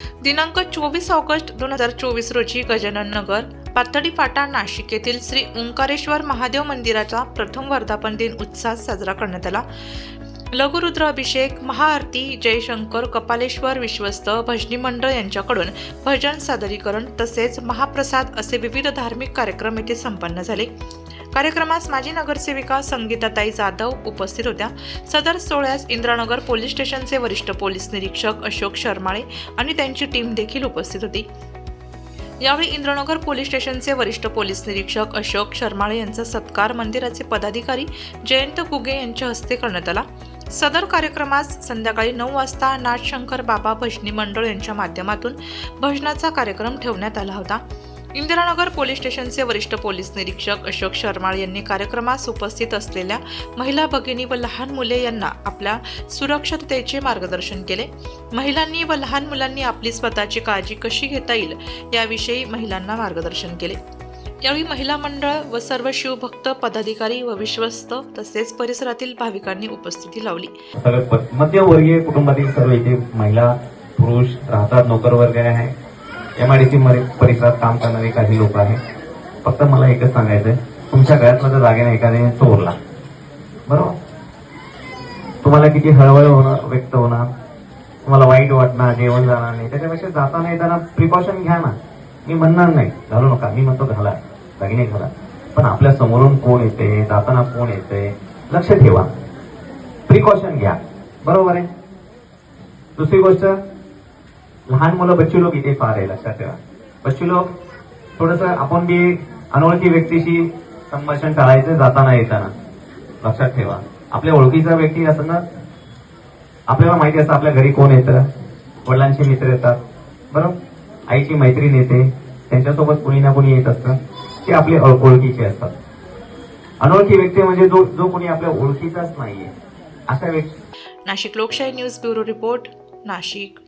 दिनांक 24 ऑगस्ट 2024 रोजी गजानन नगर, पाथडी फाटा, नाशिक येथील श्री ओंकारेश्वर महादेव मंदिराचा प्रथम वर्धापन दिन उत्साहात साजरा करण्यात आला. लघुरुद्र अभिषेक, महाआरती, जयशंकर, कपालेश्वर विश्वस्त, भजनी मंडळ यांच्याकडून भजन सादरीकरण तसेच महाप्रसाद असे विविध धार्मिक कार्यक्रम येथे संपन्न झाले. कार्यक्रमास माजी नगरसेविका संगीताताई जाधव उपस्थित होत्या. सदर सोहळ्यास इंद्रानगर पोलीस स्टेशनचे वरिष्ठ पोलीस निरीक्षक अशोक शर्माळे आणि त्यांची टीम देखील उपस्थित होती. यावेळी इंद्रानगर पोलीस स्टेशनचे वरिष्ठ पोलीस निरीक्षक अशोक शर्माळे यांचा सत्कार मंदिराचे पदाधिकारी जयंत गुगे यांच्या हस्ते करण्यात आला. सदर कार्यक्रमास संध्याकाळी 9 वाजता नाथशंकर बाबा भजनी मंडळ यांच्या माध्यमातून भजनाचा कार्यक्रम ठेवण्यात आला होता. इंदिरानगर पोलीस स्टेशनचे वरिष्ठ पोलीस निरीक्षक अशोक शर्माळे यांनी कार्यक्रमास उपस्थित असलेल्या महिला भगिनी व लहान मुले यांना आपल्या सुरक्षिततेचे मार्गदर्शन केले. महिलांनी व लहान मुलांनी आपली स्वतःची काळजी कशी घेता येईल याविषयी महिलांना मार्गदर्शन केले. यावेळी महिला मंडळ व सर्व शिवभक्त पदाधिकारी व विश्वस्त तसेच परिसरातील भाविकांनी उपस्थिती लावली. मध्यमवर्गीय कुटुंबातील सर्व इथे महिला पुरुष राहतात, नोकर वर्ग आहे, MIDC परिसरात काम करणारे काही लोक आहेत. फक्त मला एकच सांगायचंय, तुमच्या घरातल्या जर जागेने एखाद्याने चोरला, बरोबर, तुम्हाला किती हळहळ होणार, व्यक्त होणार, तुम्हाला वाईट वाटणार, जेवण जाणार नाही. त्याच्यापेक्षा जाताना येताना प्रिकॉशन घ्या ना. मी म्हणणार नाही घालू नका, मी म्हणतो घाला, दागिने घाला, पण आपल्या समोरून कोण येते, जाताना कोण येते, लक्ष ठेवा, प्रिकॉशन घ्या, बरोबर आहे. दुसरी गोष्ट, लहान मुलं, बच्चू लोक इथे फार आहे, लक्षात ठेवा. बच्चू लोक थोडस आपण बी अनोळखी व्यक्तीशी संभाषण टाळायचं जाताना येताना, लक्षात ठेवा. आपल्या ओळखीचा व्यक्ती असताना आपल्याला माहिती असतं आपल्या घरी कोण येतं, वडिलांचे मित्र येतात, बरोबर, आईची मैत्रीण येते, त्यांच्यासोबत कुणी ना कुणी येत असतं, ते आपले ओळखीचे असतात. अनोळखी व्यक्ती म्हणजे जो कोणी आपल्या ओळखीचाच नाहीये अशा व्यक्ती. नाशिक लोकशाही न्यूज ब्युरो रिपोर्ट, नाशिक.